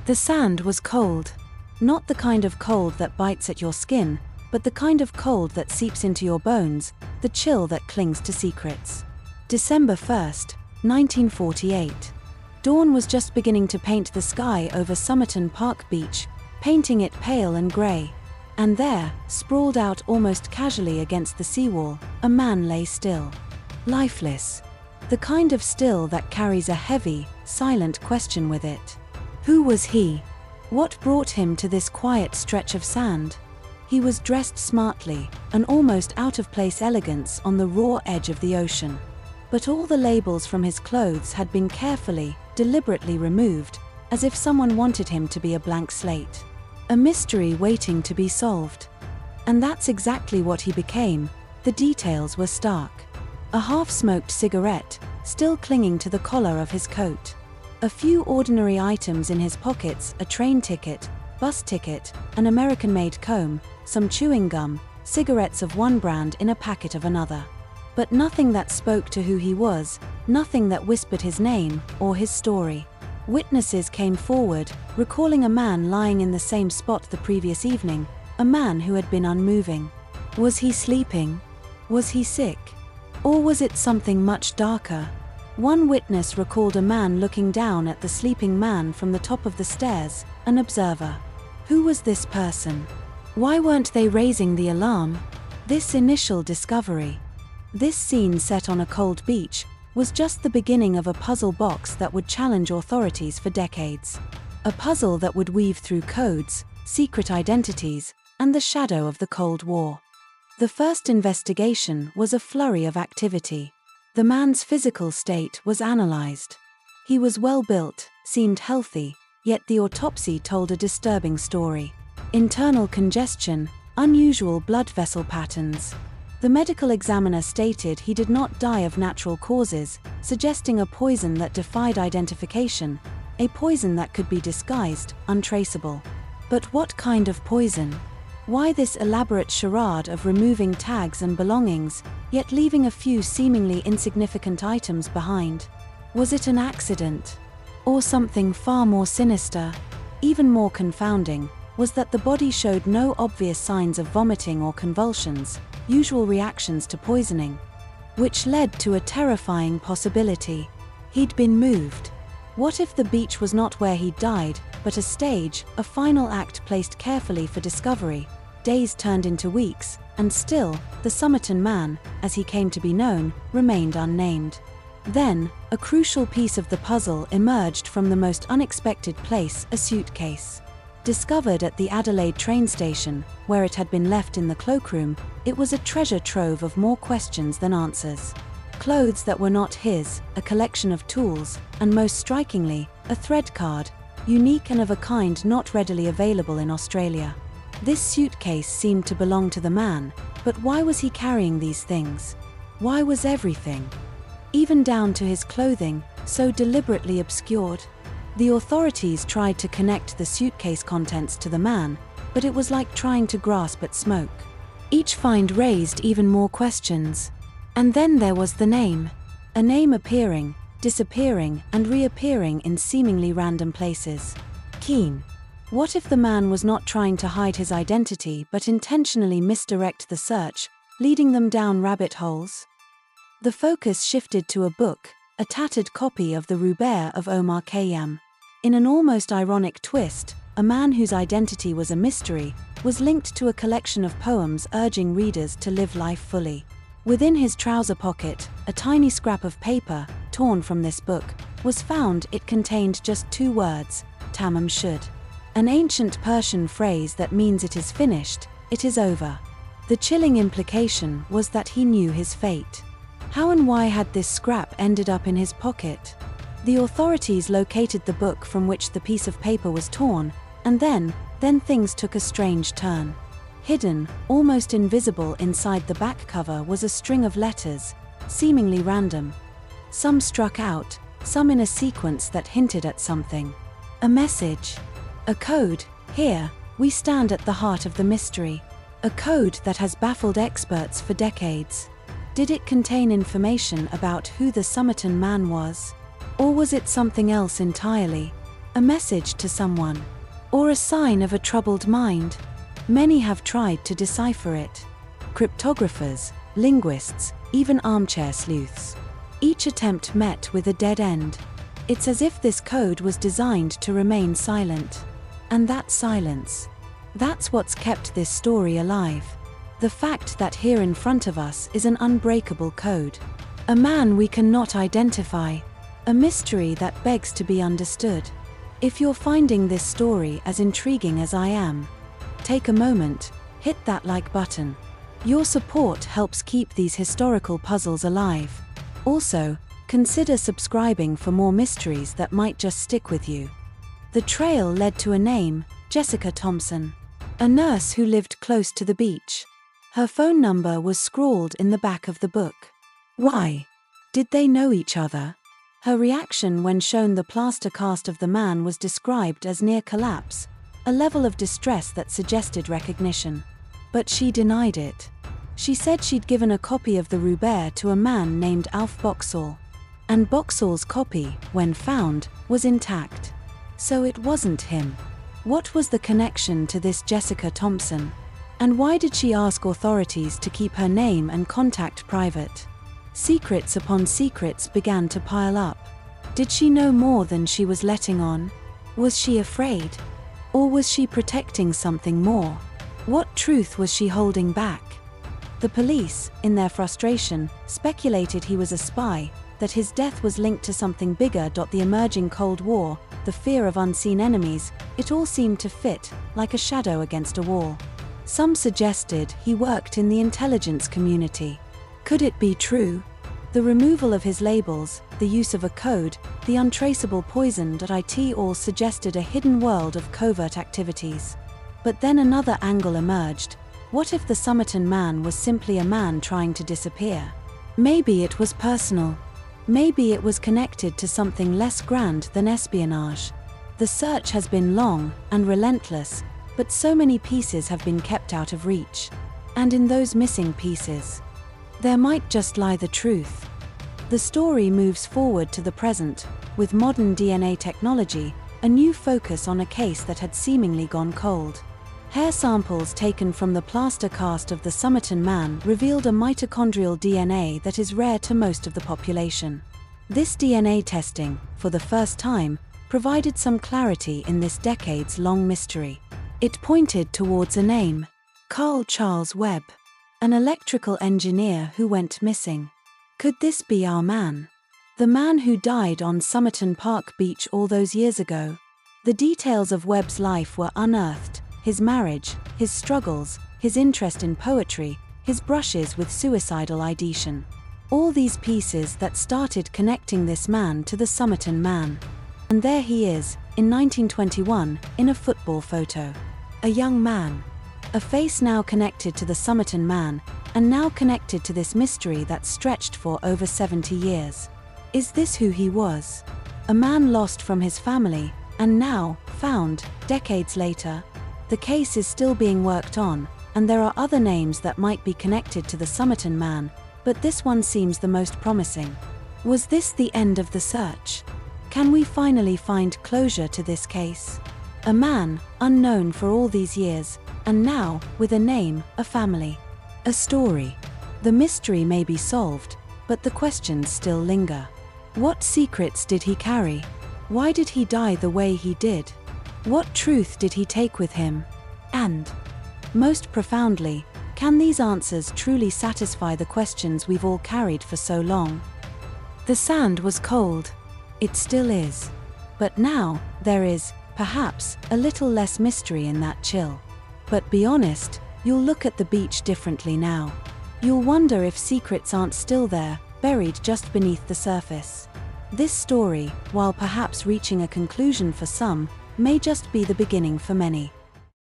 The sand was cold. Not the kind of cold that bites at your skin, but the kind of cold that seeps into your bones, the chill that clings to secrets. December 1st, 1948. Dawn was just beginning to paint the sky over Somerton Park Beach, painting it pale and grey. And there, sprawled out almost casually against the seawall, a man lay still. Lifeless. The kind of still that carries a heavy, silent question with it. Who was he? What brought him to this quiet stretch of sand? He was dressed smartly, an almost out-of-place elegance on the raw edge of the ocean. But all the labels from his clothes had been carefully, deliberately removed, as if someone wanted him to be a blank slate. A mystery waiting to be solved. And that's exactly what he became. The details were stark. A half-smoked cigarette, still clinging to the collar of his coat. A few ordinary items in his pockets, a train ticket, bus ticket, an American-made comb, some chewing gum, cigarettes of one brand in a packet of another. But nothing that spoke to who he was, nothing that whispered his name or his story. Witnesses came forward, recalling a man lying in the same spot the previous evening, a man who had been unmoving. Was he sleeping? Was he sick? Or was it something much darker? One witness recalled a man looking down at the sleeping man from the top of the stairs, an observer. Who was this person? Why weren't they raising the alarm? This initial discovery, this scene set on a cold beach, was just the beginning of a puzzle box that would challenge authorities for decades. A puzzle that would weave through codes, secret identities, and the shadow of the Cold War. The first investigation was a flurry of activity. The man's physical state was analyzed. He was well built, seemed healthy, yet the autopsy told a disturbing story. Internal congestion, unusual blood vessel patterns. The medical examiner stated he did not die of natural causes, suggesting a poison that defied identification, a poison that could be disguised, untraceable. But what kind of poison? Why this elaborate charade of removing tags and belongings, yet leaving a few seemingly insignificant items behind? Was it an accident? Or something far more sinister? Even more confounding was that the body showed no obvious signs of vomiting or convulsions, usual reactions to poisoning. Which led to a terrifying possibility. He'd been moved. What if the beach was not where he died, but a stage, a final act placed carefully for discovery? Days turned into weeks, and still, the Somerton Man, as he came to be known, remained unnamed. Then, a crucial piece of the puzzle emerged from the most unexpected place, a suitcase. Discovered at the Adelaide train station, where it had been left in the cloakroom, it was a treasure trove of more questions than answers. Clothes that were not his, a collection of tools, and most strikingly, a thread card, unique and of a kind not readily available in Australia. This suitcase seemed to belong to the man, but why was he carrying these things? Why was everything, even down to his clothing, so deliberately obscured? The authorities tried to connect the suitcase contents to the man, but it was like trying to grasp at smoke. Each find raised even more questions. And then there was the name. A name appearing, disappearing, and reappearing in seemingly random places. Keen. What if the man was not trying to hide his identity but intentionally misdirect the search, leading them down rabbit holes? The focus shifted to a book, a tattered copy of the Rubaiyat of Omar Khayyam. In an almost ironic twist, a man whose identity was a mystery was linked to a collection of poems urging readers to live life fully. Within his trouser pocket, a tiny scrap of paper, torn from this book, was found. It contained just 2 words, Tamám Shud. An ancient Persian phrase that means it is finished, it is over. The chilling implication was that he knew his fate. How and why had this scrap ended up in his pocket? The authorities located the book from which the piece of paper was torn, and then things took a strange turn. Hidden, almost invisible inside the back cover was a string of letters, seemingly random. Some struck out, some in a sequence that hinted at something. A message. A code. Here, we stand at the heart of the mystery. A code that has baffled experts for decades. Did it contain information about who the Somerton Man was? Or was it something else entirely? A message to someone? Or a sign of a troubled mind? Many have tried to decipher it. Cryptographers, linguists, even armchair sleuths. Each attempt met with a dead end. It's as if this code was designed to remain silent. And that silence, that's what's kept this story alive. The fact that here in front of us is an unbreakable code. A man we cannot identify. A mystery that begs to be understood. If you're finding this story as intriguing as I am, take a moment, hit that like button. Your support helps keep these historical puzzles alive. Also, consider subscribing for more mysteries that might just stick with you. The trail led to a name, Jessica Thompson. A nurse who lived close to the beach. Her phone number was scrawled in the back of the book. Why? Did they know each other? Her reaction when shown the plaster cast of the man was described as near collapse, a level of distress that suggested recognition. But she denied it. She said she'd given a copy of the rubaiyat to a man named Alf Boxall. And Boxall's copy, when found, was intact. So it wasn't him. What was the connection to this Jessica Thompson? And why did she ask authorities to keep her name and contact private? Secrets upon secrets began to pile up. Did she know more than she was letting on? Was she afraid? Or was she protecting something more? What truth was she holding back? The police, in their frustration, speculated he was a spy, that his death was linked to something bigger. The emerging Cold War, the fear of unseen enemies, it all seemed to fit, like a shadow against a wall. Some suggested he worked in the intelligence community. Could it be true? The removal of his labels, the use of a code, the untraceable poison. It all suggested a hidden world of covert activities. But then another angle emerged. What if the Somerton Man was simply a man trying to disappear? Maybe it was personal. Maybe it was connected to something less grand than espionage. The search has been long and relentless, but so many pieces have been kept out of reach. And in those missing pieces, there might just lie the truth. The story moves forward to the present, with modern DNA technology, a new focus on a case that had seemingly gone cold. Hair samples taken from the plaster cast of the Somerton Man revealed a mitochondrial DNA that is rare to most of the population. This DNA testing, for the first time, provided some clarity in this decades-long mystery. It pointed towards a name: Carl Charles Webb, an electrical engineer who went missing. Could this be our man? The man who died on Somerton Park Beach all those years ago? The details of Webb's life were unearthed: his marriage, his struggles, his interest in poetry, his brushes with suicidal ideation. All these pieces that started connecting this man to the Somerton Man. And there he is, in 1921, in a football photo. A young man. A face now connected to the Somerton Man, and now connected to this mystery that stretched for over 70 years. Is this who he was? A man lost from his family, and now, found, decades later? The case is still being worked on, and there are other names that might be connected to the Somerton Man, but this one seems the most promising. Was this the end of the search? Can we finally find closure to this case? A man, unknown for all these years, and now, with a name, a family. A story. The mystery may be solved, but the questions still linger. What secrets did he carry? Why did he die the way he did? What truth did he take with him? And, most profoundly, can these answers truly satisfy the questions we've all carried for so long? The sand was cold. It still is. But now, there is, perhaps, a little less mystery in that chill. But be honest, you'll look at the beach differently now. You'll wonder if secrets aren't still there, buried just beneath the surface. This story, while perhaps reaching a conclusion for some, may just be the beginning for many.